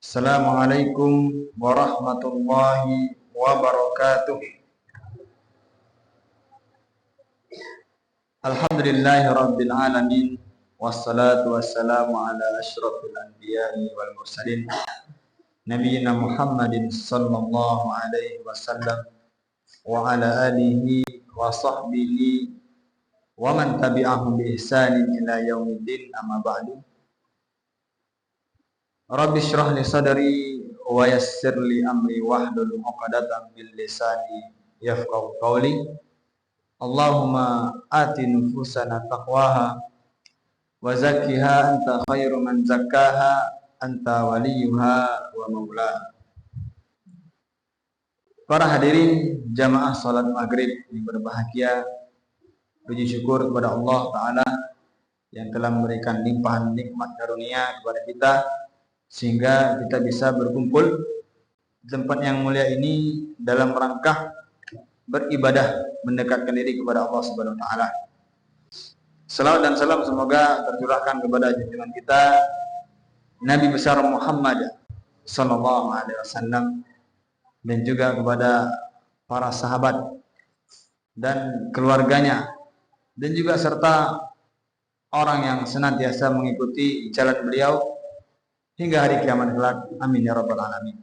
Assalamualaikum warahmatullahi wabarakatuh. Alhamdulillahi rabbil alamin. Wassalatu wassalamu ala asyrafil anbiya'i wal mursalin Nabiyyina Muhammadin sallallahu alaihi wasallam wa ala alihi wa sahbihi wa man tabi'ahum bi ihsanin ila yaumiddin, amma ba'du. Rabbi shrah li sadri wa yassir li amri wahlul 'uqdatam min lisani yafqahu qawli. Allahumma ati nufusana taqwaha wa zakkiha anta khairu man zakkaha anta waliyuha wa maulaha. Para hadirin jamaah salat maghrib yang berbahagia, puji syukur kepada Allah Ta'ala yang telah memberikan limpahan nikmat karunia kepada kita sehingga kita bisa berkumpul di tempat yang mulia ini dalam rangka beribadah mendekatkan diri kepada Allah Subhanahu wa taala. Salawat dan salam semoga tercurahkan kepada junjungan kita Nabi besar Muhammad sallallahu alaihi wasallam dan juga kepada para sahabat dan keluarganya dan juga serta orang yang senantiasa mengikuti jalan beliau hingga hari kiamat kelak. Amin ya rabbal alamin.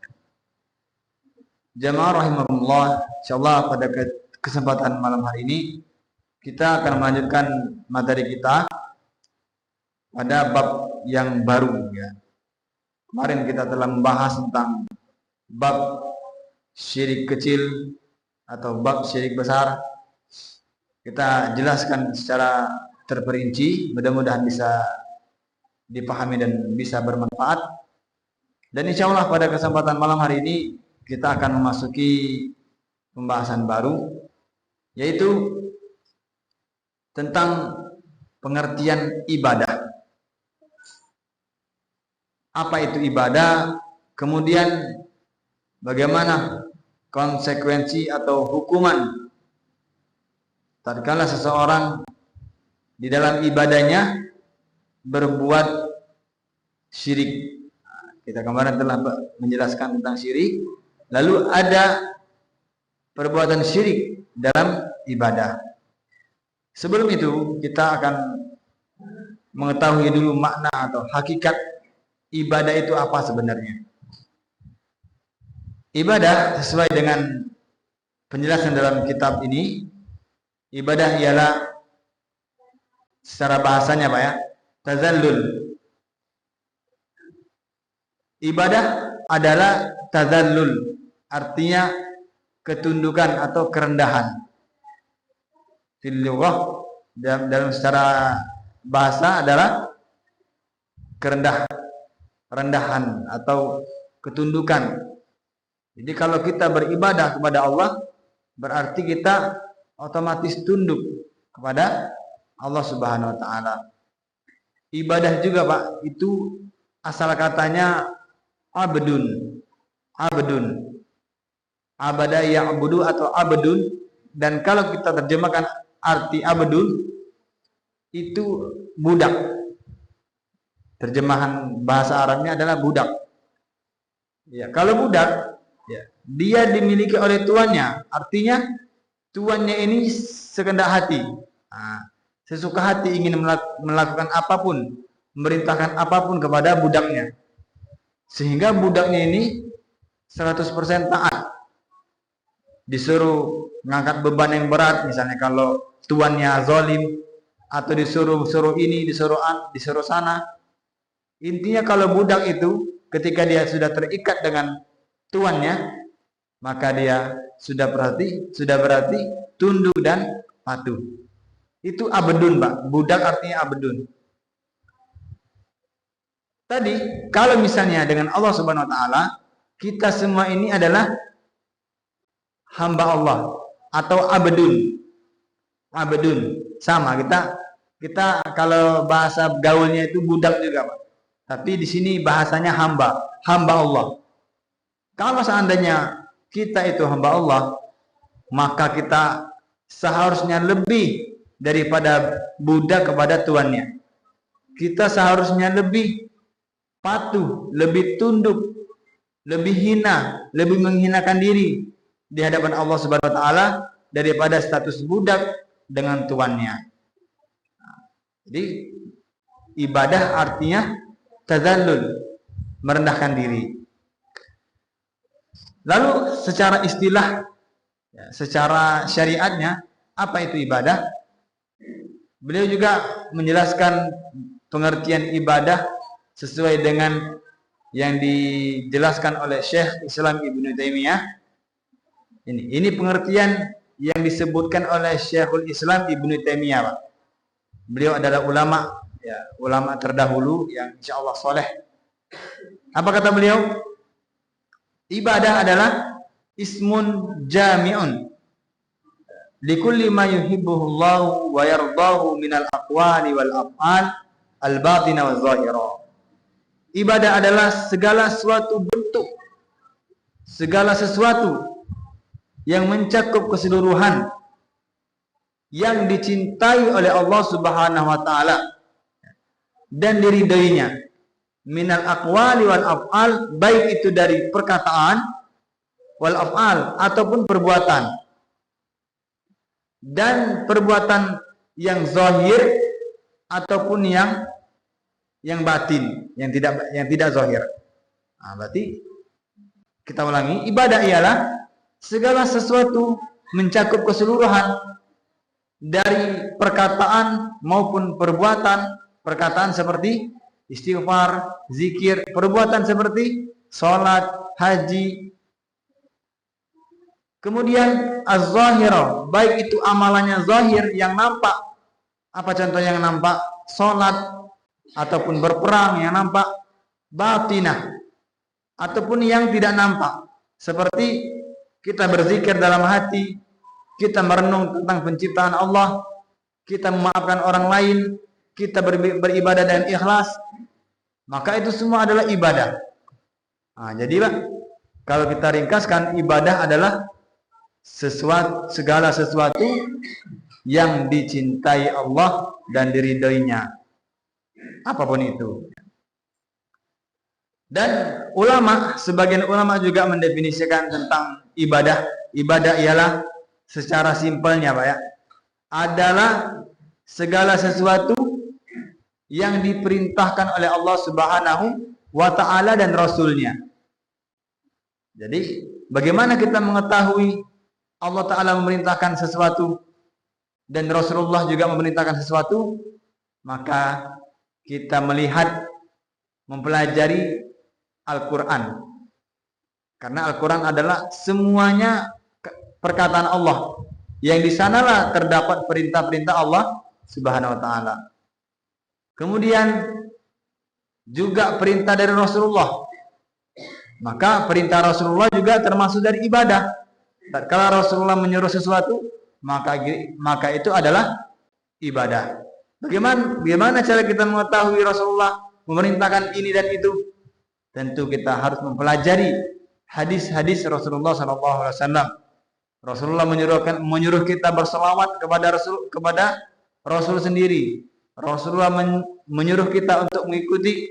Jamaah rahimakumullah, insyaallah pada kesempatan malam hari ini kita akan melanjutkan materi kita pada bab yang baru ya. Kemarin kita telah membahas tentang bab syirik kecil atau bab syirik besar. Kita jelaskan secara terperinci, mudah-mudahan bisa dipahami dan bisa bermanfaat. Dan insya Allah pada kesempatan malam hari ini kita akan memasuki pembahasan baru, yaitu tentang pengertian ibadah. Apa itu ibadah? Kemudian bagaimana konsekuensi atau hukuman tatkala seseorang di dalam ibadahnya berbuat syirik. Kita kemarin telah menjelaskan tentang syirik. Lalu ada perbuatan syirik dalam ibadah. Sebelum itu kita akan mengetahui dulu makna atau hakikat ibadah itu apa sebenarnya. Ibadah sesuai dengan penjelasan dalam kitab ini, ibadah ialah secara bahasanya Pak ya, tazallul. Ibadah adalah tazallul, artinya ketundukan atau kerendahan. Fil lughah, dalam secara bahasa adalah rendahan atau ketundukan. Jadi kalau kita beribadah kepada Allah, berarti kita otomatis tunduk kepada Allah Subhanahu wa taala. Ibadah juga Pak, itu asal katanya abdun. Abada ya'budu atau abdun, dan kalau kita terjemahkan arti abdun itu budak. Terjemahan bahasa Arabnya adalah budak. Ya, kalau budak ya, dia dimiliki oleh tuannya, artinya tuannya ini sekehendak hati. Nah, sesuka hati ingin melakukan apapun, memerintahkan apapun kepada budaknya. Sehingga budaknya ini 100% taat. Disuruh ngangkat beban yang berat, misalnya kalau tuannya zalim, atau disuruh ini, disuruh sana. Intinya kalau budak itu ketika dia sudah terikat dengan tuannya, maka dia sudah berarti tunduk dan patuh. Itu abdun, Pak. Budak artinya abdun. Tadi kalau misalnya dengan Allah Subhanahu wa taala, kita semua ini adalah hamba Allah atau abdun. Abdun sama, kita kalau bahasa gaulnya itu budak juga, Pak. Tapi di sini bahasanya hamba Allah. Kalau seandainya kita itu hamba Allah, maka kita seharusnya lebih daripada budak kepada tuannya. Kita seharusnya lebih patuh, lebih tunduk lebih hina, lebih menghinakan diri di hadapan Allah Subhanahu wa taala daripada status budak dengan tuannya. Jadi ibadah artinya tazallul, merendahkan diri. Lalu secara istilah, secara syariatnya, apa itu ibadah? Beliau juga menjelaskan pengertian ibadah sesuai dengan yang dijelaskan oleh Syekh Islam Ibnu Taimiyah. Ini pengertian yang disebutkan oleh Syekhul Islam Ibnu Taimiyah, Pak. Beliau adalah ulama, ulama terdahulu yang insyaallah soleh. Apa kata beliau? Ibadah adalah ismun jami'un likulli ma yuhibbuhu Allah wa yardahu minal aqwali wal af'al al batina wal zahira. Ibadah adalah segala suatu bentuk, segala sesuatu yang mencakup keseluruhan yang dicintai oleh Allah Subhanahu wa taala dan diridainya, minal aqwali wal af'al, baik itu dari perkataan, wal af'al ataupun perbuatan, dan perbuatan yang zahir ataupun yang batin, yang tidak zahir. Nah, berarti kita ulangi, ibadah ialah segala sesuatu mencakup keseluruhan dari perkataan maupun perbuatan. Perkataan seperti istighfar, zikir, perbuatan seperti sholat, haji. Kemudian az-zahira, baik itu amalannya zahir yang nampak. Apa contoh yang nampak? Sholat ataupun berperang yang nampak. Batinah ataupun yang tidak nampak, seperti kita berzikir dalam hati, kita merenung tentang penciptaan Allah, kita memaafkan orang lain, kita beribadah dengan ikhlas, maka itu semua adalah ibadah. Nah, jadi Pak, kalau kita ringkaskan, ibadah adalah segala sesuatu yang dicintai Allah dan diridhoinya, apapun itu. Dan sebagian ulama juga mendefinisikan tentang ibadah. Ibadah ialah secara simpelnya, Pak, adalah segala sesuatu yang diperintahkan oleh Allah Subhanahu wa taala dan Rasulnya. Jadi, bagaimana kita mengetahui Allah taala memerintahkan sesuatu dan Rasulullah juga memerintahkan sesuatu? Maka kita melihat, mempelajari Al-Quran. Karena Al-Quran adalah semuanya perkataan Allah. Yang di sanalah terdapat perintah-perintah Allah Subhanahu wa taala. Kemudian juga perintah dari Rasulullah. Maka perintah Rasulullah juga termasuk dari ibadah. Kalau Rasulullah menyuruh sesuatu, maka itu adalah ibadah. Bagaimana cara kita mengetahui Rasulullah memerintahkan ini dan itu? Tentu kita harus mempelajari hadis-hadis Rasulullah SAW. Rasulullah menyuruh kita berselawat kepada Rasul sendiri. Rasulullah menyuruh kita untuk mengikuti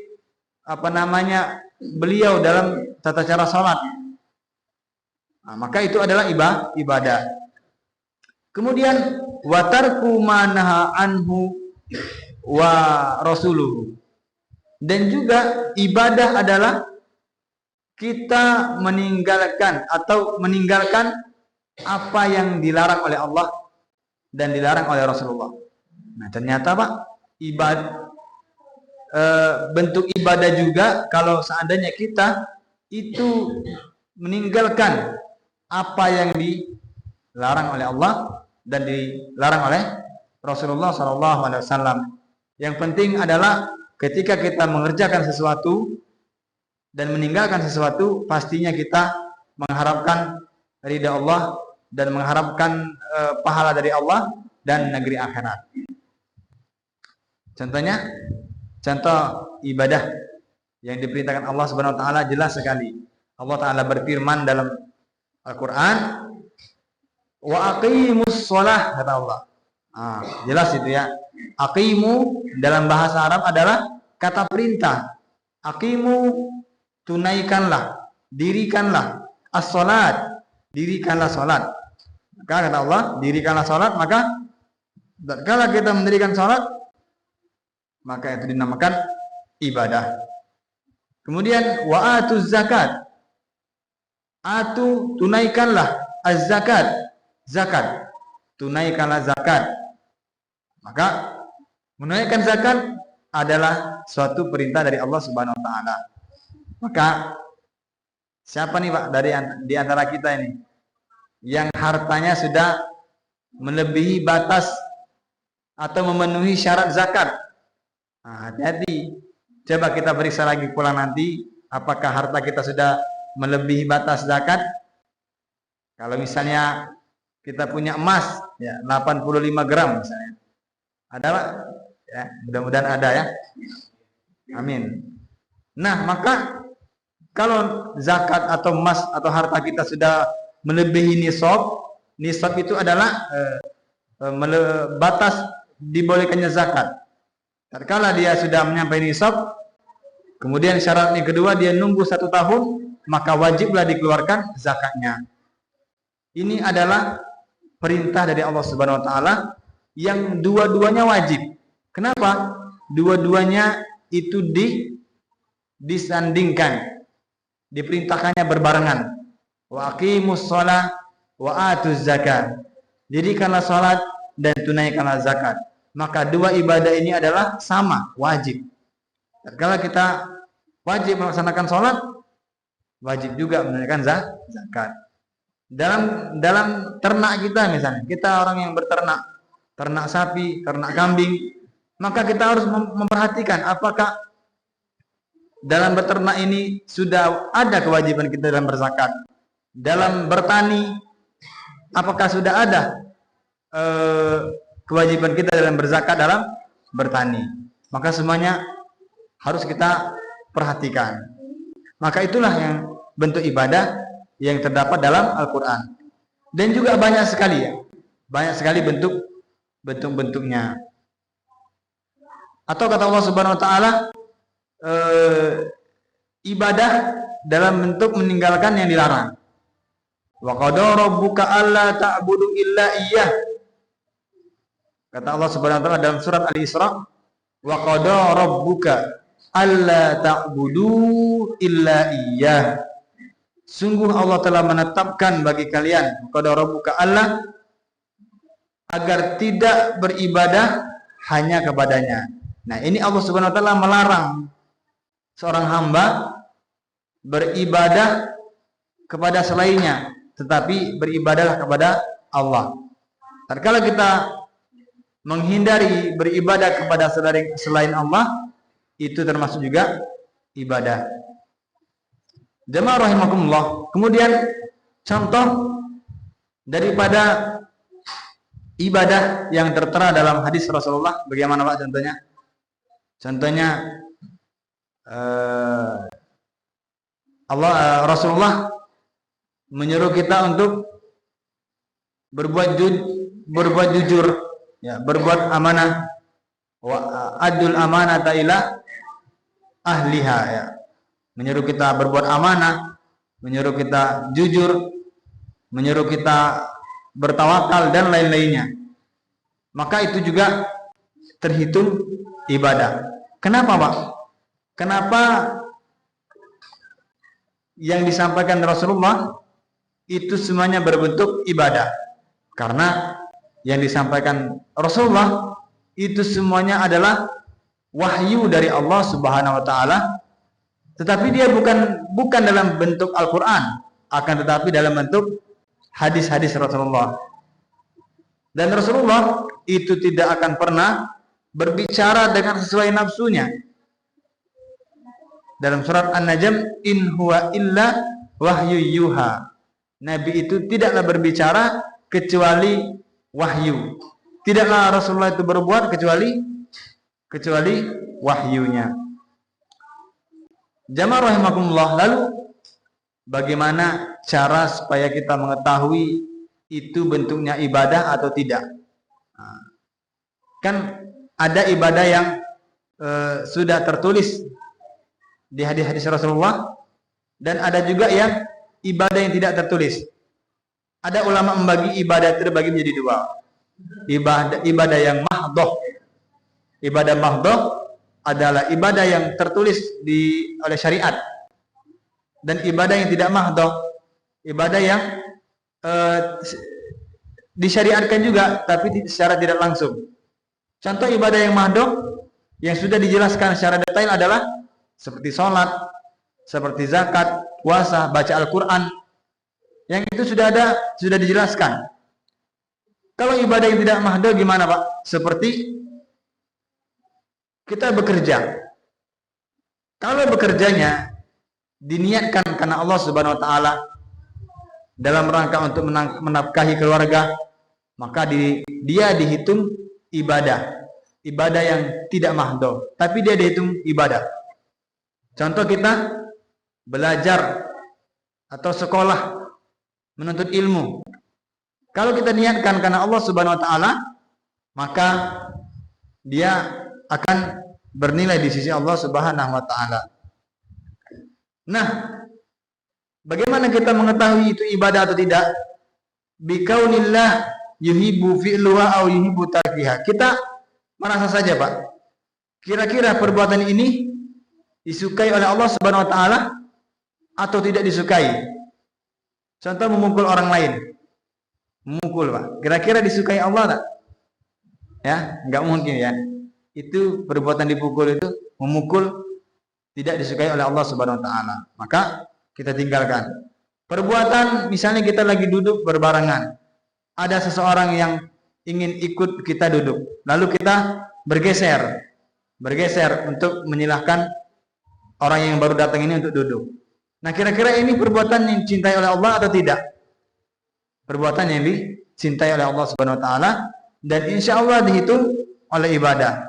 beliau dalam tata cara salat. Nah, maka itu adalah ibadah. Kemudian watarku manaha anhu wa rasuluhu. Dan juga ibadah adalah kita meninggalkan apa yang dilarang oleh Allah dan dilarang oleh Rasulullah. Nah, ternyata Pak, bentuk ibadah juga kalau seandainya kita itu meninggalkan apa yang dilarang oleh Allah dan dilarang oleh Rasulullah SAW. Yang penting adalah ketika kita mengerjakan sesuatu dan meninggalkan sesuatu, pastinya kita mengharapkan ridha Allah dan mengharapkan pahala dari Allah dan negeri akhirat. Contoh ibadah yang diperintahkan Allah Subhanahu wa taala jelas sekali. Allah taala berfirman dalam Al-Qur'an, "Wa aqimus shalah," kata Allah. Jelas itu ya. Aqimu dalam bahasa Arab adalah kata perintah. Aqimu, tunaikanlah. dirikanlah as-salat, dirikanlah salat. Maka kata Allah, dirikanlah salat, maka tatkala kita mendirikan salat, maka itu dinamakan ibadah. Kemudian wa atuz zakat. Atu, tunaikanlah az-zakat, zakat. Tunaikanlah zakat. Maka menunaikan zakat adalah suatu perintah dari Allah Subhanahu wa taala. Maka siapa nih Pak di antara kita ini yang hartanya sudah melebihi batas atau memenuhi syarat zakat? Nah, hati-hati. Coba kita periksa lagi pulang nanti, apakah harta kita sudah melebihi batas zakat? Kalau misalnya kita punya emas ya 85 gram misalnya. Ada Pak? Ya, mudah-mudahan ada ya. Amin. Nah, maka kalau zakat atau emas atau harta kita sudah melebihi nisab, nisab itu adalah batas dibolehkannya zakat. Tatkala dia sudah mencapai nisab, kemudian syarat yang kedua dia nunggu 1 tahun, maka wajiblah dikeluarkan zakatnya. Ini adalah perintah dari Allah Subhanahu wa taala yang dua-duanya wajib. Kenapa? Dua-duanya itu disandingkan, diperintahkannya berbarengan. Wa aqimus shalah wa atuz zakat. Dirikanlah salat dan tunaikanlah zakat. Maka dua ibadah ini adalah sama, wajib. Kalau kita wajib melaksanakan salat, wajib juga menunaikan zakat. Dalam ternak kita misalnya, kita orang yang berternak, ternak sapi, ternak kambing, maka kita harus memperhatikan apakah dalam beternak ini sudah ada kewajiban kita dalam berzakat. Dalam bertani, apakah sudah ada kewajiban kita dalam berzakat dalam bertani? Maka semuanya harus kita perhatikan. Maka itulah yang bentuk ibadah yang terdapat dalam Al-Quran. Dan juga banyak sekali ya, banyak sekali bentuk-bentuknya. Atau kata Allah Subhanahu wa taala, ibadah dalam bentuk meninggalkan yang dilarang. Wa qadara rabbuka alla ta'budu illa iyyah. Kata Allah Subhanahu wa taala dalam surat Al-Isra, wa qadara rabbuka alla ta'budu illa iyyah. Sungguh Allah telah menetapkan bagi kalian, qadara rabbuka alla, agar tidak beribadah hanya kepadanya. Nah, ini Allah Subhanahu wa taala melarang seorang hamba beribadah kepada selainnya, tetapi beribadahlah kepada Allah. Tatkala kita menghindari beribadah kepada selain Allah, itu termasuk juga ibadah. Jemaah rahimakumullah. Kemudian contoh daripada ibadah yang tertera dalam hadis Rasulullah, bagaimana Pak contohnya? Contohnya Rasulullah menyuruh kita untuk berbuat jujur, ya, berbuat amanah, wa adul amanata ila ahliha, ya. Menyuruh kita berbuat amanah, menyuruh kita jujur, menyuruh kita bertawakal dan lain-lainnya. Maka itu juga terhitung ibadah. Kenapa, Pak? Kenapa yang disampaikan Rasulullah itu semuanya berbentuk ibadah? Karena yang disampaikan Rasulullah itu semuanya adalah wahyu dari Allah Subhanahu wa taala, tetapi dia bukan dalam bentuk Al-Qur'an, akan tetapi dalam bentuk hadis-hadis Rasulullah. Dan Rasulullah itu tidak akan pernah berbicara dengan sesuai nafsunya. Dalam surat An-Najm, in huwa illa wahyu yuha. Nabi itu tidaklah berbicara kecuali wahyu. Tidaklah Rasulullah itu berbuat kecuali wahyunya. Jamaah rahimakumullah, lalu bagaimana cara supaya kita mengetahui itu bentuknya ibadah atau tidak? Kan ada ibadah yang sudah tertulis di hadis-hadis Rasulullah Dan ada juga yang ibadah yang tidak tertulis. Ada ulama membagi ibadah terbagi menjadi dua. Ibadah yang mahdhah. Ibadah mahdhah adalah ibadah yang tertulis oleh syariat. Dan ibadah yang tidak mahdhah, ibadah yang disyariatkan juga tapi secara tidak langsung. Contoh ibadah yang mahdhah yang sudah dijelaskan secara detail adalah seperti sholat, seperti zakat, puasa, baca Al-Quran. Yang itu sudah dijelaskan. Kalau ibadah yang tidak mahdhah gimana Pak? Seperti kita bekerja. Kalau bekerjanya diniatkan karena Allah Subhanahu wa taala dalam rangka untuk menafkahi keluarga, maka dia dihitung ibadah yang tidak mahdhah, tapi dia dihitung ibadah. Contoh kita belajar atau sekolah menuntut ilmu. Kalau kita niatkan karena Allah Subhanahu wa taala, maka dia akan bernilai di sisi Allah Subhanahu wa taala. Nah, bagaimana kita mengetahui itu ibadah atau tidak? Bikaunillah yuhibbu fi'luha aw yuhibbu tarkiha. Kita merasa saja, Pak. Kira-kira perbuatan ini disukai oleh Allah Subhanahu wa taala atau tidak disukai? Contoh memukul orang lain. Memukul, Pak. Kira-kira disukai Allah tak? Ya, enggak mungkin ya. Itu perbuatan dipukul itu, memukul, tidak disukai oleh Allah Subhanahu wa taala. Maka kita tinggalkan. Perbuatan misalnya kita lagi duduk berbarengan. Ada seseorang yang ingin ikut kita duduk. Lalu kita bergeser untuk menyilahkan orang yang baru datang ini untuk duduk. Nah, kira-kira ini perbuatan yang dicintai oleh Allah atau tidak? Perbuatan yang dicintai oleh Allah Subhanahu wa taala dan insya Allah dihitung oleh ibadah.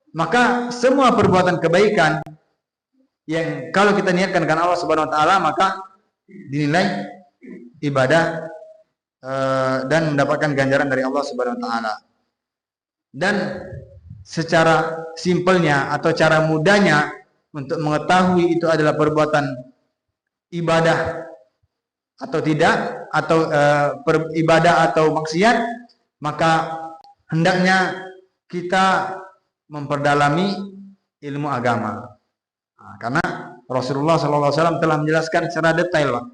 Maka semua perbuatan kebaikan yang kalau kita niatkan karena Allah Subhanahu wa taala, maka dinilai ibadah dan mendapatkan ganjaran dari Allah Subhanahu wa taala. Dan secara simpelnya atau cara mudahnya untuk mengetahui itu adalah perbuatan ibadah atau tidak, atau ibadah atau maksiat, maka hendaknya kita memperdalami ilmu agama. Nah, karena Rasulullah SAW telah menjelaskan secara detail, Pak.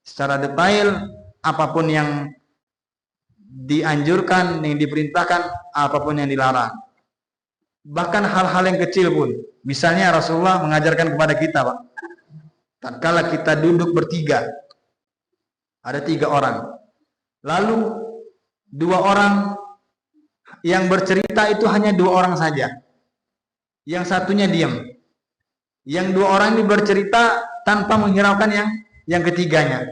Secara detail apapun yang dianjurkan, yang diperintahkan, apapun yang dilarang. Bahkan hal-hal yang kecil pun. Misalnya Rasulullah mengajarkan kepada kita, Pak. Tatkala kita duduk bertiga, ada 3 orang. Lalu 2 orang yang bercerita itu hanya 2 orang saja. Yang satunya diam. Yang 2 orang ini bercerita tanpa menghiraukan yang ketiganya.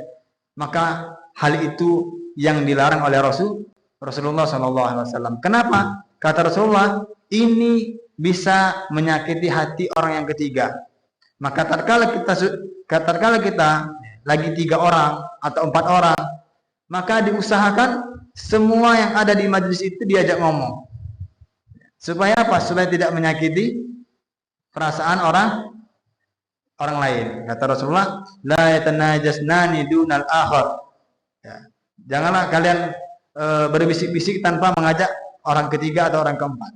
Maka hal itu yang dilarang oleh Rasulullah SAW. Kenapa? Kata Rasulullah, ini bisa menyakiti hati orang yang ketiga. Maka tatkala kita lagi 3 orang atau 4 orang, maka diusahakan semua yang ada di majelis itu diajak ngomong. Supaya apa? Supaya tidak menyakiti perasaan orang lain. Kata Rasulullah, la yatanajasnani dunal akhar. Ya. Janganlah kalian berbisik-bisik tanpa mengajak orang ketiga atau orang keempat.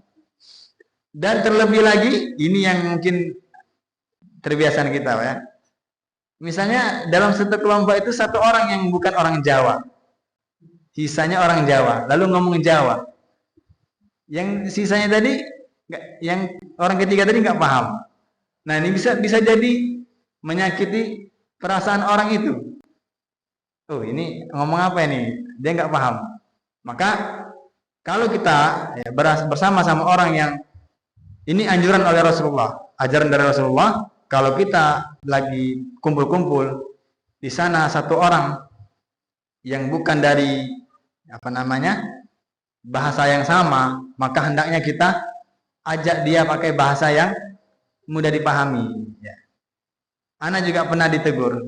Dan terlebih lagi, ini yang mungkin terbiasaan kita, ya. Misalnya dalam satu kelompok itu 1 orang yang bukan orang Jawa, sisanya orang Jawa, lalu ngomong Jawa. Yang sisanya tadi, yang orang ketiga tadi nggak paham. Nah, ini bisa jadi menyakiti perasaan orang itu. Oh, ini ngomong apa ini? Dia nggak paham. Maka kalau kita bersama-sama orang yang ini anjuran oleh Rasulullah, ajaran dari Rasulullah, kalau kita lagi kumpul-kumpul di sana 1 orang yang bukan dari bahasa yang sama, maka hendaknya kita ajak dia pakai bahasa yang mudah dipahami. Ya. Ana juga pernah ditegur.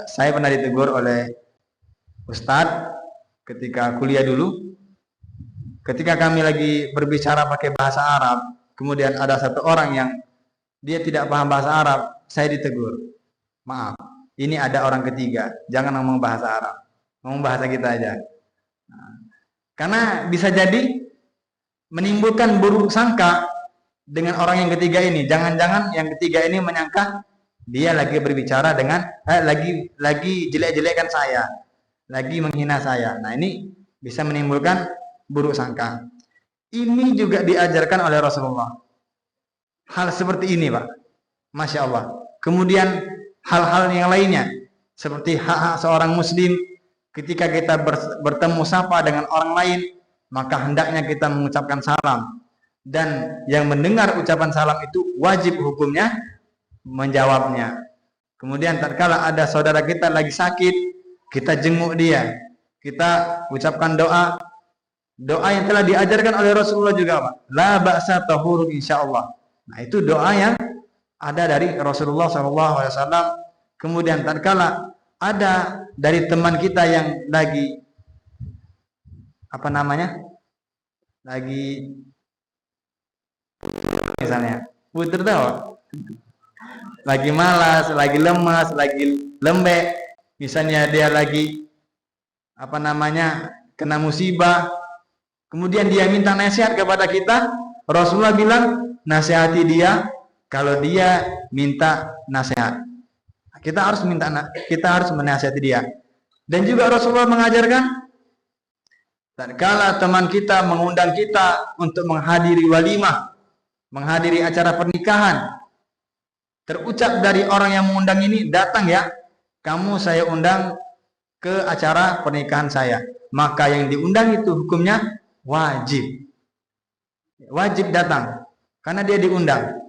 Saya pernah ditegur oleh Ustadz ketika kuliah dulu. Ketika kami lagi berbicara pakai bahasa Arab, kemudian ada 1 orang yang dia tidak paham bahasa Arab, saya ditegur. Maaf, ini ada orang ketiga. Jangan ngomong bahasa Arab, ngomong bahasa kita aja. Nah, karena bisa jadi menimbulkan buruk sangka dengan orang yang ketiga ini. Jangan-jangan yang ketiga ini menyangka dia lagi berbicara dengan lagi jelek-jelekkan saya, lagi menghina saya. Nah, ini bisa menimbulkan buruk sangka. Ini juga diajarkan oleh Rasulullah. Hal seperti ini, Pak. Masya Allah. Kemudian hal-hal yang lainnya seperti hak-hak seorang muslim ketika kita bertemu sapa dengan orang lain, maka hendaknya kita mengucapkan salam, dan yang mendengar ucapan salam itu wajib hukumnya menjawabnya. Kemudian tatkala ada saudara kita lagi sakit, kita jenguk dia, kita ucapkan doa yang telah diajarkan oleh Rasulullah juga, Pak. La ba'sa tahurun insyaallah. Nah, itu doa yang ada dari Rasulullah SAW. Kemudian tatkala ada dari teman kita yang lagi lagi misalnya puter tahu, lagi malas, lagi lemas, lagi lembek, misalnya dia lagi kena musibah, kemudian dia minta nasihat kepada kita, Rasulullah bilang nasihati dia kalau dia minta nasihat. Kita harus menasihati dia. Dan juga Rasulullah mengajarkan tatkala teman kita mengundang kita untuk menghadiri walimah, menghadiri acara pernikahan, terucap dari orang yang mengundang ini, datang ya, kamu saya undang ke acara pernikahan saya. Maka yang diundang itu hukumnya wajib datang, karena dia diundang.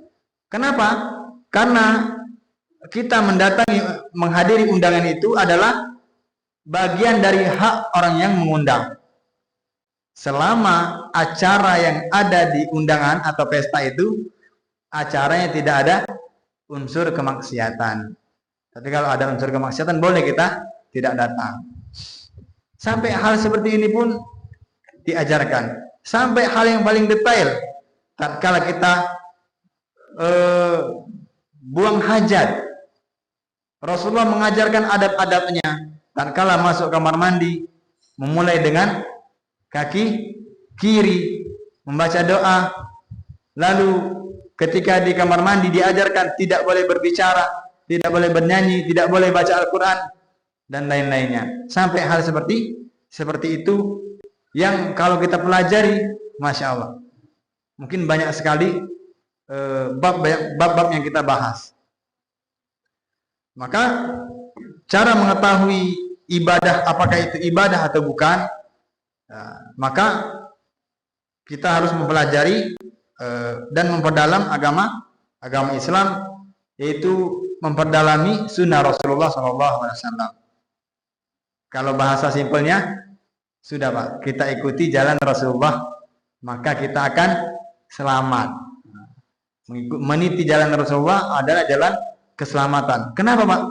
Kenapa? Karena kita menghadiri undangan itu adalah bagian dari hak orang yang mengundang. Selama acara yang ada di undangan atau pesta itu acaranya tidak ada unsur kemaksiatan. Tapi kalau ada unsur kemaksiatan boleh kita tidak datang. Sampai hal seperti ini pun diajarkan. Sampai hal yang paling detail, tatkala kita buang hajat, Rasulullah mengajarkan adab-adabnya. Tatkala masuk kamar mandi, memulai dengan kaki kiri, membaca doa. Lalu ketika di kamar mandi diajarkan tidak boleh berbicara, tidak boleh bernyanyi, tidak boleh baca Al-Quran, dan lain-lainnya. Sampai hal seperti itu yang kalau kita pelajari, Masya Allah, mungkin banyak sekali bab-bab yang kita bahas. Maka cara mengetahui ibadah, apakah itu ibadah atau bukan, maka kita harus mempelajari dan memperdalam agama Islam, yaitu memperdalami sunnah Rasulullah SAW. Kalau bahasa simpelnya, sudah Pak, kita ikuti jalan Rasulullah, maka kita akan selamat. Meniti jalan Rasulullah adalah jalan keselamatan. Kenapa Pak?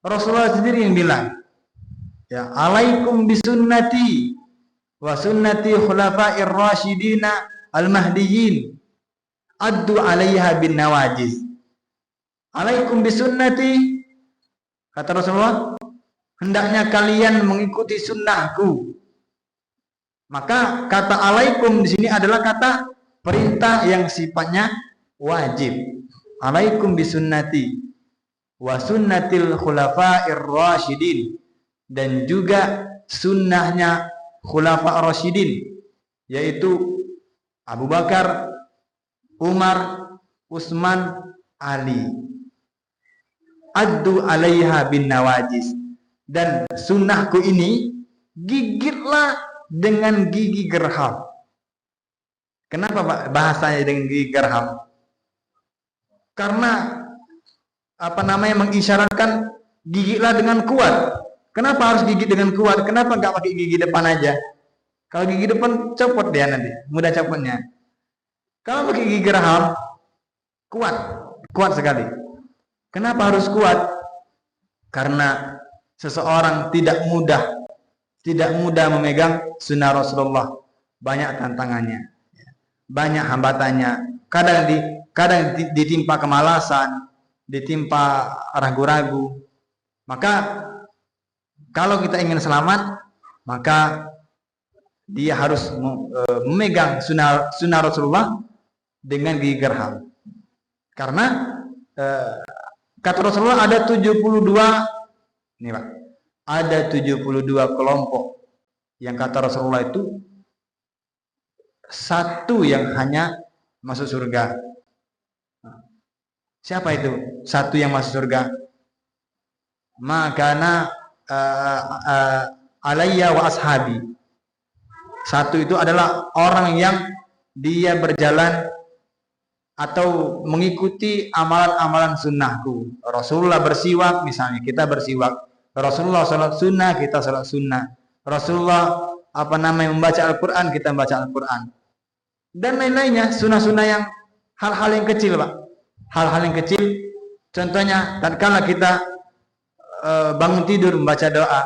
Rasulullah sendiri yang bilang, ya, alaikum bisunnati wa sunnati khulafa'ir rasyidina al-mahdiyyin addu 'alaiha bin nawajiz. Alaikum bisunnati, kata Rasulullah, hendaknya kalian mengikuti sunnahku. Maka kata alaikum di sini adalah kata perintah yang sifatnya wajib. Alaikum bisunnati wa sunnatil khulafa'ir rasyidin, dan juga sunnahnya khulafa' rasyidin, yaitu Abu Bakar, Umar, Utsman, Ali. Addu 'alaiha bin nawajiz, dan sunnahku ini gigitlah dengan gigi gerham. Kenapa Pak bahasanya dengan gigi gerham? Karena mengisyaratkan gigitlah dengan kuat. Kenapa harus gigit dengan kuat? Kenapa nggak pakai gigi depan aja? Kalau gigi depan copot dia nanti, mudah copotnya. Kalau pakai gigi geraham, kuat sekali. Kenapa harus kuat? Karena seseorang tidak mudah memegang sunnah Rasulullah. Banyak tantangannya, banyak hambatannya. Kadang ditimpa kemalasan, ditimpa ragu-ragu. Maka kalau kita ingin selamat, maka dia harus memegang sunnah Rasulullah dengan gigi gerham. Karena kata Rasulullah ada 72 ini Pak, ada 72 kelompok yang kata Rasulullah itu satu yang hanya masuk surga. Siapa itu satu yang masuk surga? Makana alayya wa ashabi. Satu itu adalah orang yang dia berjalan atau mengikuti amalan-amalan sunnahku. Rasulullah bersiwak, misalnya kita bersiwak. Rasulullah salat sunnah, kita salat sunnah. Rasulullah membaca Al-Quran, kita membaca Al-Quran. Dan lain-lainnya, sunnah-sunnah yang hal-hal yang kecil, Pak. Hal-hal yang kecil, contohnya tatkala kita bangun tidur membaca doa,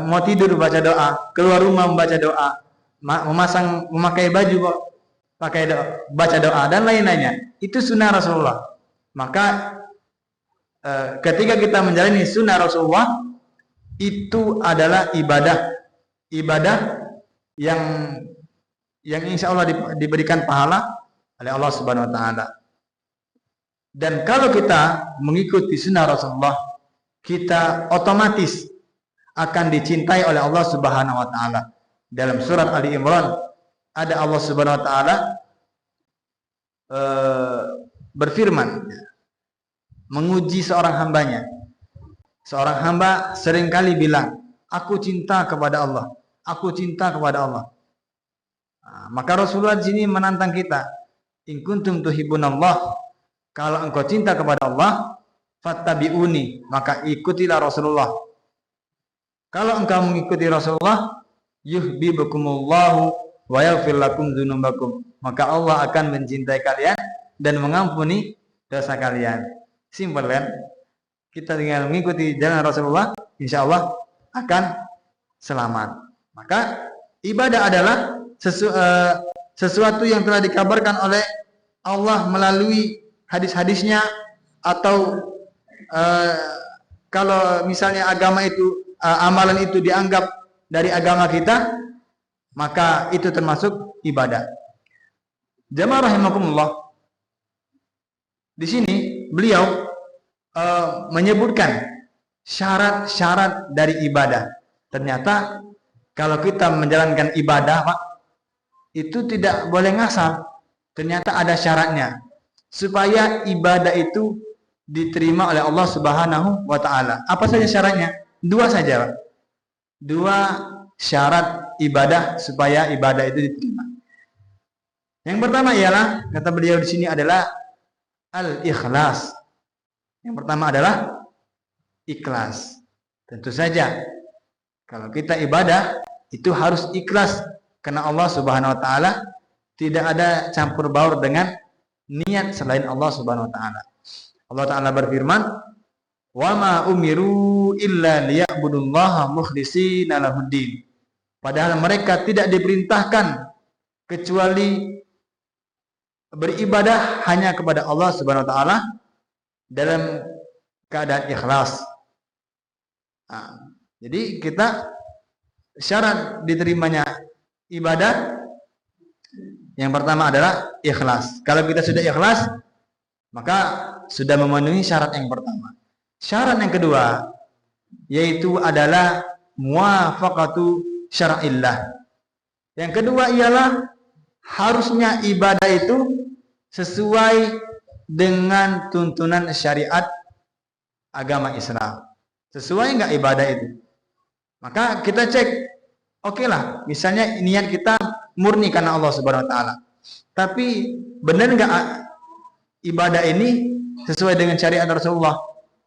mau tidur membaca doa, keluar rumah membaca doa, memakai baju kok pakai doa, baca doa dan lain-lainnya. Itu sunnah Rasulullah. Maka ketika kita menjalani sunnah Rasulullah, itu adalah ibadah yang insya Allah diberikan pahala oleh Allah Subhanahu Wa Taala. Dan kalau kita mengikuti sunnah Rasulullah, kita otomatis akan dicintai oleh Allah Subhanahu Wa Taala. Dalam surat Ali Imran ada Allah Subhanahu Wa Taala berfirman, menguji seorang hambanya. Seorang hamba seringkali bilang, aku cinta kepada Allah, aku cinta kepada Allah. Nah, maka Rasulullah di sini menantang kita, in kuntum tuhibbunallah, kalau engkau cinta kepada Allah, fattabi'uni, maka ikutilah Rasulullah. Kalau engkau mengikuti Rasulullah, yuhibbukumullahu wa yaghfir lakum dzunubakum, maka Allah akan mencintai kalian dan mengampuni dosa kalian. Simpel kan? Kita tinggal mengikuti jalan Rasulullah, insya Allah akan selamat. Maka ibadah adalah sesuatu yang telah dikabarkan oleh Allah melalui hadis-hadisnya, atau kalau misalnya agama itu amalan itu dianggap dari agama kita, maka itu termasuk ibadah. Jamaah rahimakumullah. Di sini beliau menyebutkan syarat-syarat dari ibadah. Ternyata kalau kita menjalankan ibadah, Pak, itu tidak boleh ngasal. Ternyata ada syaratnya supaya ibadah itu diterima oleh Allah Subhanahu wa Ta'ala. Apa saja syaratnya? Dua saja, Pak. Dua syarat ibadah supaya ibadah itu diterima. Yang pertama ialah, kata beliau di sini adalah al-ikhlas. Yang pertama adalah ikhlas. Tentu saja kalau kita ibadah itu harus ikhlas karena Allah Subhanahu wa Ta'ala, tidak ada campur baur dengan niat selain Allah Subhanahu wa Ta'ala. Allah Ta'ala berfirman, wa ma umiru illa liya'budullaha mukhlishina lahuddin. Padahal mereka tidak diperintahkan kecuali beribadah hanya kepada Allah Subhanahu wa Ta'ala dalam keadaan ikhlas. Nah, jadi kita syarat diterimanya ibadah yang pertama adalah ikhlas. Kalau kita sudah ikhlas, maka sudah memenuhi syarat yang pertama. Syarat yang kedua yaitu adalah muwafaqatu syar'illah. Yang kedua ialah harusnya ibadah itu sesuai dengan tuntunan syariat agama Islam. Sesuai enggak ibadah itu? Maka kita cek, oke lah, misalnya niat kita murni karena Allah Subhanahu wa Ta'ala. Tapi benar enggak ibadah ini sesuai dengan syariat Rasulullah?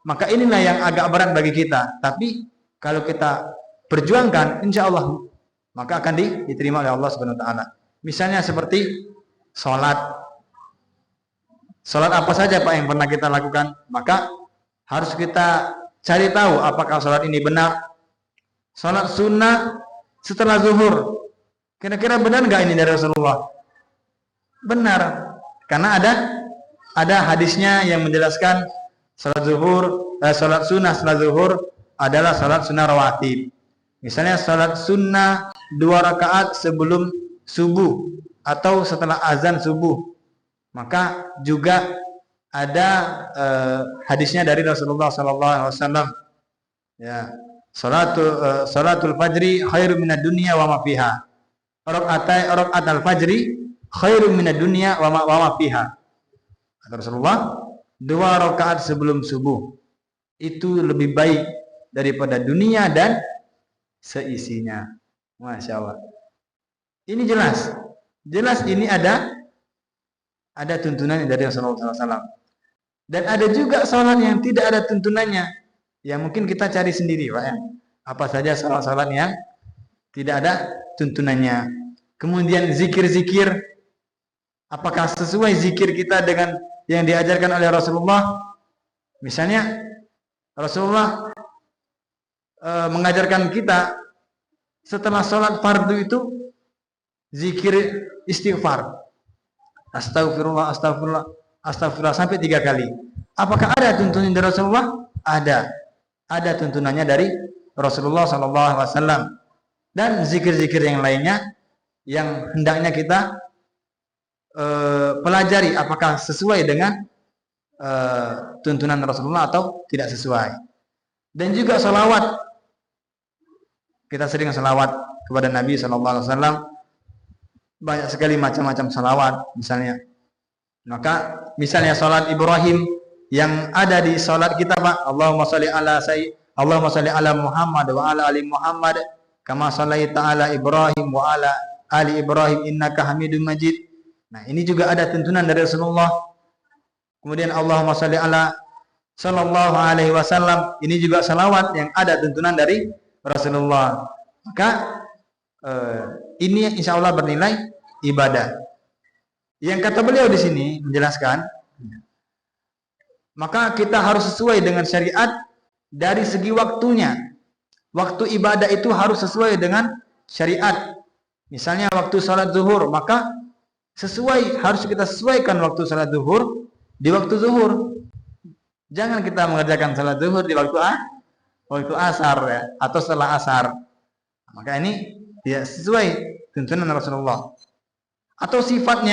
Maka inilah yang agak berat bagi kita. Tapi kalau kita perjuangkan, insya Allah maka akan diterima oleh Allah Subhanahu wa Ta'ala. Misalnya seperti sholat. Sholat apa saja, Pak, yang pernah kita lakukan? Maka harus kita cari tahu apakah sholat ini benar. Sholat sunnah setelah zuhur, kira-kira benar nggak ini dari Rasulullah? Benar, karena ada hadisnya yang menjelaskan Salat zuhur, salat sunnah salat zuhur adalah salat sunnah rawatib. Misalnya salat sunnah 2 rakaat sebelum subuh atau setelah azan subuh, maka juga ada hadisnya dari Rasulullah SAW. Ya, salatul fajri khairum minad dunya wa ma fiha. Rakaat al-fajri khairum minad dunya wa ma fiha. Kata Rasulullah, 2 rakaat sebelum subuh itu lebih baik daripada dunia dan seisinya. Masya Allah. Ini jelas ini ada tuntunan dari Rasulullah SAW. Dan ada juga salat yang tidak ada tuntunannya, yang mungkin kita cari sendiri, Pak, ya. Apa saja salat-salat yang tidak ada tuntunannya. Kemudian zikir-zikir, apakah sesuai zikir kita dengan yang diajarkan oleh Rasulullah? Misalnya Rasulullah mengajarkan kita setelah sholat fardu itu zikir istighfar, astagfirullah, astagfirullah, astagfirullah sampai 3 kali. Apakah ada tuntunan dari Rasulullah? Ada tuntunannya dari Rasulullah SAW. Dan zikir-zikir yang lainnya yang hendaknya kita pelajari apakah sesuai dengan tuntunan Rasulullah atau tidak sesuai. Dan juga salawat, kita sering salawat kepada Nabi SAW, banyak sekali macam-macam salawat misalnya. Maka misalnya salat Ibrahim yang ada di salat kita, Pak, Allahumma sholli ala Muhammad wa ala ali Muhammad kama shallaita ala Ibrahim wa ala ali Ibrahim innaka Hamidum Majid. Nah, ini juga ada tuntunan dari Rasulullah. Kemudian Allahumma sholli ala sallallahu alaihi wasallam, ini juga salawat yang ada tuntunan dari Rasulullah. Maka ini insya Allah bernilai ibadah. Yang kata beliau di sini menjelaskan, maka kita harus sesuai dengan syariat dari segi waktunya. Waktu ibadah itu harus sesuai dengan syariat. Misalnya waktu salat zuhur, maka harus kita sesuaikan waktu salat zuhur di waktu zuhur. Jangan kita mengerjakan salat zuhur di waktu asar, ya, atau setelah asar. Maka ini tidak sesuai tuntunan Rasulullah. Atau sifat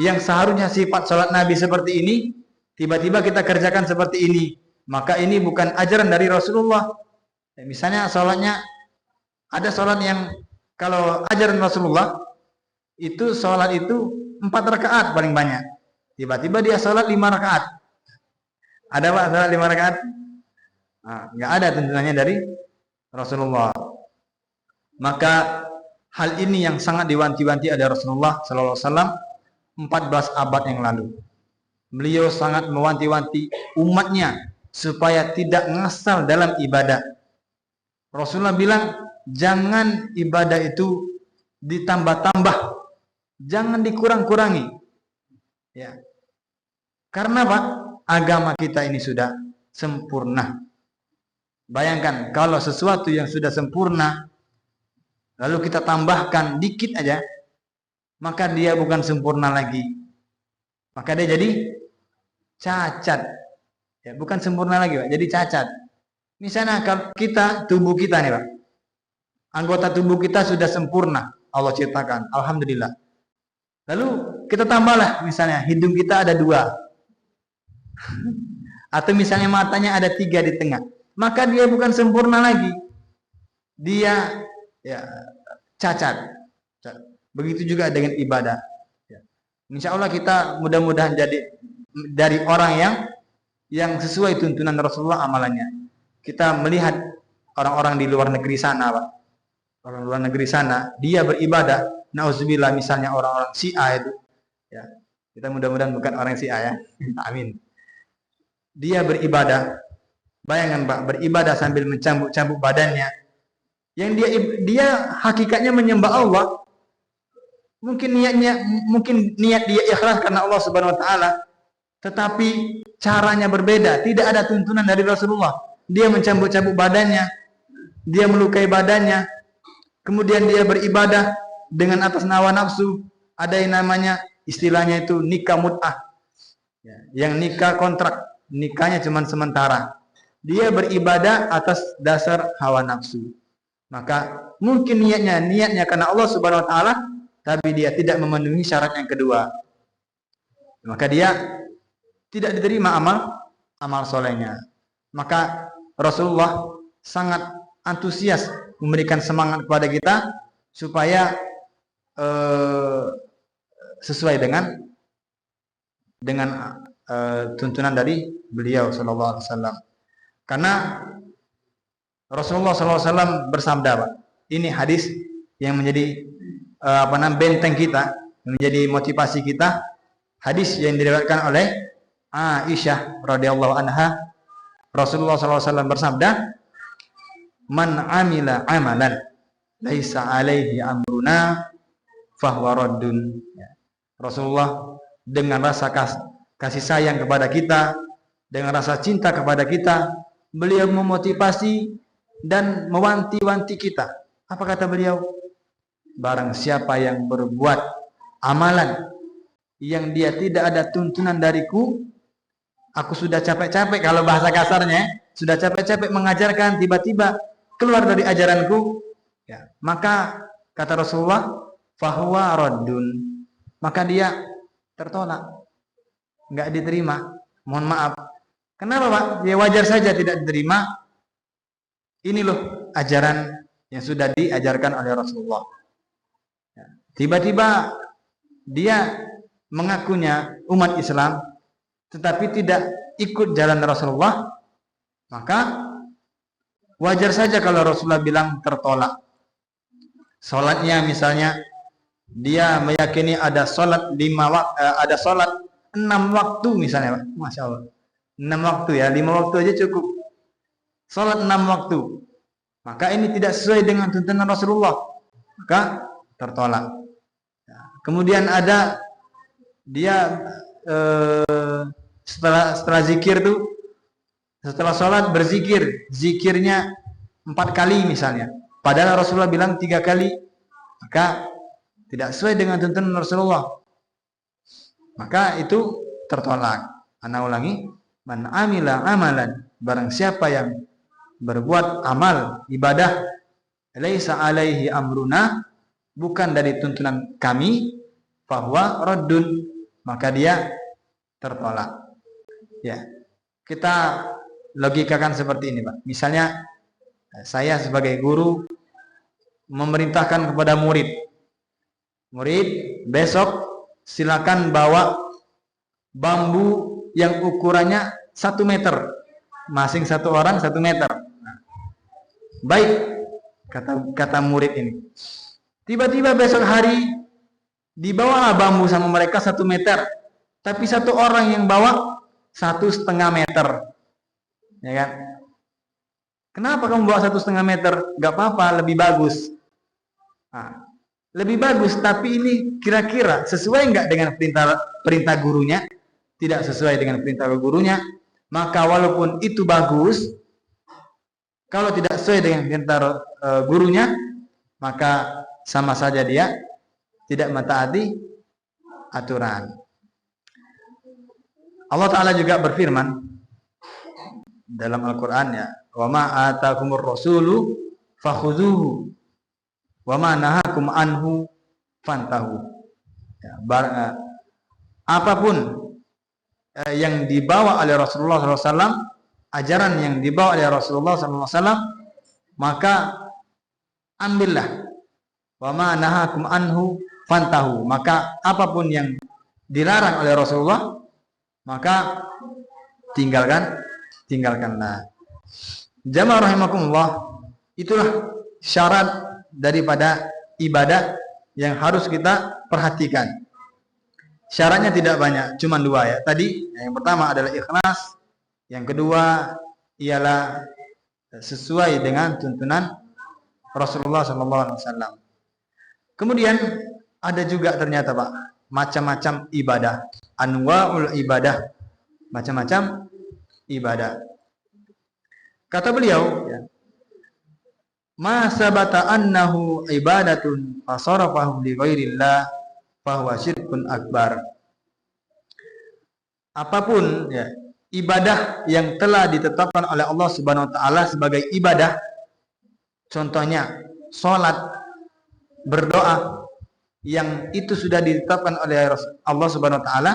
yang seharusnya sifat salat Nabi seperti ini, tiba-tiba kita kerjakan seperti ini, maka ini bukan ajaran dari Rasulullah. Ya, misalnya salatnya, ada salat yang kalau ajaran Rasulullah itu salat itu 4 rakaat paling banyak. Tiba-tiba dia salat 5 rakaat. Ada, Pak, salat 5 rakaat? Nah, enggak ada tuntunannya dari Rasulullah. Maka hal ini yang sangat diwanti-wanti oleh Rasulullah sallallahu alaihi wasallam 14 abad yang lalu. Beliau sangat mewanti-wanti umatnya supaya tidak ngasal dalam ibadah. Rasulullah bilang, jangan ibadah itu ditambah-tambah, jangan dikurang-kurangi. Ya. Karena Pak, agama kita ini sudah sempurna. Bayangkan kalau sesuatu yang sudah sempurna lalu kita tambahkan dikit aja, maka dia bukan sempurna lagi. Maka dia jadi cacat. Ya, bukan sempurna lagi, Pak, jadi cacat. Misalnya kita, tubuh kita nih, Pak, anggota tubuh kita sudah sempurna Allah ciptakan, alhamdulillah. Lalu kita tambahlah, misalnya hidung kita ada 2, atau misalnya matanya ada 3 di tengah, maka dia bukan sempurna lagi, dia ya cacat. Begitu juga dengan ibadah. Insya Allah kita mudah-mudahan jadi dari orang yang sesuai tuntunan Rasulullah amalannya. Kita melihat orang-orang di luar negeri sana, Pak. Orang luar negeri sana, dia beribadah. Nauzubillah, misalnya orang-orang Syiah itu. Ya, kita mudah-mudahan bukan orang Syiah, ya. Amin. Dia beribadah. Bayangkan, Pak, beribadah sambil mencambuk-cambuk badannya. Yang dia hakikatnya menyembah Allah. Mungkin niat dia ikhlas karena Allah Subhanahu wa taala, tetapi caranya berbeda, tidak ada tuntunan dari Rasulullah. Dia mencambuk-cambuk badannya, dia melukai badannya, kemudian dia beribadah dengan atas hawa nafsu. Ada yang namanya istilahnya itu nikah mut'ah. Ya, yang nikah kontrak, nikahnya cuma sementara. Dia beribadah atas dasar hawa nafsu. Maka mungkin niatnya karena Allah Subhanahu wa taala, tapi dia tidak memenuhi syarat yang kedua. Maka dia tidak diterima amal solehnya. Maka Rasulullah sangat antusias memberikan semangat kepada kita supaya sesuai dengan tuntunan dari beliau sallallahu alaihi wasallam. Karena Rasulullah sallallahu alaihi wasallam bersabda, Pak. Ini hadis yang menjadi benteng kita, yang menjadi motivasi kita. Hadis yang diriwayatkan oleh Aisyah radhiyallahu anha, Rasulullah sallallahu alaihi wasallam bersabda, "Man amila amalan laisa alaihi amruna fahuwa raddun." Rasulullah dengan rasa kasih sayang kepada kita, dengan rasa cinta kepada kita, beliau memotivasi dan mewanti-wanti kita. Apa kata beliau? Barang siapa yang berbuat amalan yang dia tidak ada tuntunan dariku, aku sudah capek-capek, kalau bahasa kasarnya, sudah capek-capek mengajarkan, tiba-tiba keluar dari ajaranku, ya, maka kata Rasulullah, fahuwa raddun, maka dia tertolak, nggak diterima. Mohon maaf. Kenapa, Pak? Ya wajar saja tidak diterima. Ini loh ajaran yang sudah diajarkan oleh Rasulullah. Tiba-tiba dia mengakunya umat Islam, tetapi tidak ikut jalan Rasulullah, maka wajar saja kalau Rasulullah bilang tertolak. Salatnya misalnya, dia meyakini ada salat 6 waktu misalnya, Pak. Masya Allah. 6 waktu ya, 5 waktu aja cukup. Salat 6 waktu. Maka ini tidak sesuai dengan tuntunan Rasulullah. Maka tertolak. Kemudian ada dia setelah zikir tuh, setelah sholat berzikir, zikirnya 4 kali misalnya, padahal Rasulullah bilang 3 kali, maka tidak sesuai dengan tuntunan Rasulullah, maka itu tertolak. Ana ulangi, man amila amalan, barang siapa yang berbuat amal ibadah, laisa alaihi amruna, bukan dari tuntunan kami, fahuwa raddun, maka dia tertolak. Ya, kita logikakan seperti ini, Pak. Misalnya saya sebagai guru memerintahkan kepada murid, besok silakan bawa bambu yang ukurannya 1 meter, masing satu orang 1 meter. Baik, kata murid ini. Tiba-tiba besok hari dibawalah bambu sama mereka 1 meter, tapi satu orang yang bawa 1,5 meter, ya kan? Kenapa kamu bawa 1,5 meter? Gak apa-apa, lebih bagus. Nah, lebih bagus, tapi ini kira-kira sesuai nggak dengan perintah gurunya? Tidak sesuai dengan perintah gurunya, maka walaupun itu bagus, kalau tidak sesuai dengan perintah gurunya, maka sama saja dia tidak mentaati aturan. Allah Ta'ala juga berfirman dalam Al-Quran, ya, wa ma atakumur rasulu fakhuzuhu wa ma nahakum anhu fantahu. Ya, apapun yang dibawa oleh Rasulullah SAW, ajaran yang dibawa oleh Rasulullah SAW, maka ambillah. Wa ma nahakum anhu fantahu, maka apapun yang dilarang oleh Rasulullah, maka tinggalkanlah. Jamaah rahimakumullah, itulah syarat daripada ibadah yang harus kita perhatikan. Syaratnya tidak banyak, cuma 2 ya. Tadi yang pertama adalah ikhlas, yang kedua ialah sesuai dengan tuntunan Rasulullah SAW. Kemudian ada juga ternyata, Pak, macam-macam ibadah, anwa'ul ibadah, macam-macam ibadah. Kata beliau, ya, ma sabata annahu ibadatun fasarafahu li ghairillah fahuwa syirkun akbar. apapun ya ibadah yang telah ditetapkan oleh Allah Subhanahu wa taala sebagai ibadah, contohnya salat, berdoa, yang itu sudah ditetapkan oleh Allah Subhanahu wa taala,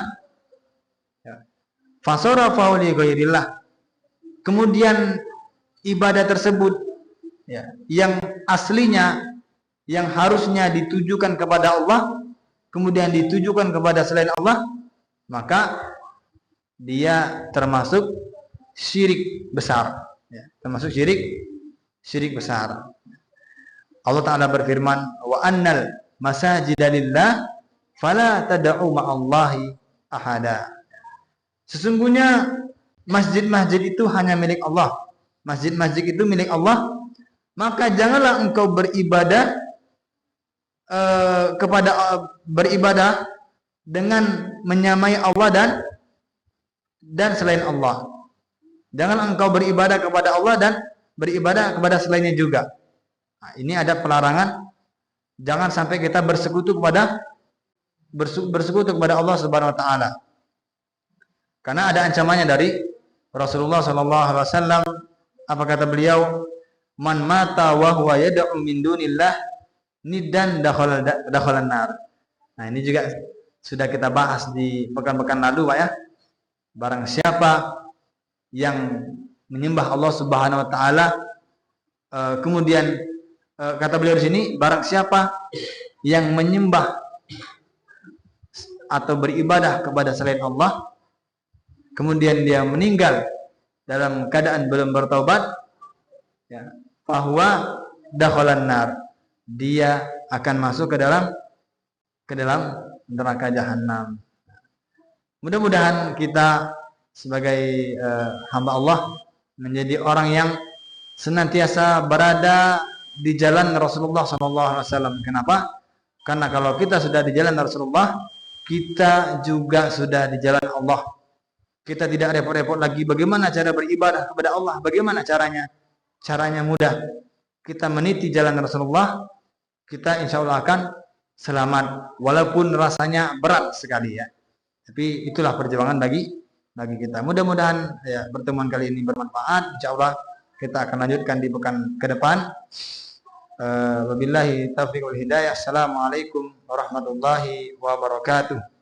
ya. Fasarafahu li ghairillah. Kemudian ibadah tersebut ya, yang aslinya yang harusnya ditujukan kepada Allah kemudian ditujukan kepada selain Allah, maka dia termasuk syirik besar ya, termasuk syirik besar. Allah Ta'ala berfirman, wa annal masajida lillah fala tad'u ma'allahi ahada. Sesungguhnya masjid-masjid itu hanya milik Allah. Masjid-masjid itu milik Allah, maka janganlah engkau beribadah beribadah dengan menyamai Allah dan selain Allah. Jangan engkau beribadah kepada Allah dan beribadah kepada selainnya juga. Nah, ini ada pelarangan, jangan sampai kita bersekutu kepada Allah Subhanahu wa taala. Karena ada ancamannya dari Rasulullah sallallahu alaihi wasallam. Apa kata beliau? Man mata wa huwa yad'u min dunillah niddan dakhalan nar. Nah, ini juga sudah kita bahas di pekan-pekan lalu, Pak ya. Barang siapa yang menyembah Allah Subhanahu wa taala, kemudian kata beliau di sini, barang siapa yang menyembah atau beribadah kepada selain Allah, kemudian dia meninggal dalam keadaan belum bertaubat, ya, bahwa dakhalan nar, dia akan masuk ke dalam neraka jahanam. Mudah-mudahan kita sebagai hamba Allah menjadi orang yang senantiasa berada di jalan Rasulullah SAW. Kenapa? Karena kalau kita sudah di jalan Rasulullah, kita juga sudah di jalan Allah. Kita tidak repot-repot lagi bagaimana cara beribadah kepada Allah, bagaimana caranya. Caranya mudah. Kita meniti jalan Rasulullah, kita insya Allah akan selamat, walaupun rasanya berat sekali ya. Tapi itulah perjuangan bagi kita. Mudah-mudahan ya, pertemuan kali ini bermanfaat. Insya Allah kita akan lanjutkan di pekan ke depan. Wabillahi taufiq wal hidayah. Assalamualaikum warahmatullahi wabarakatuh.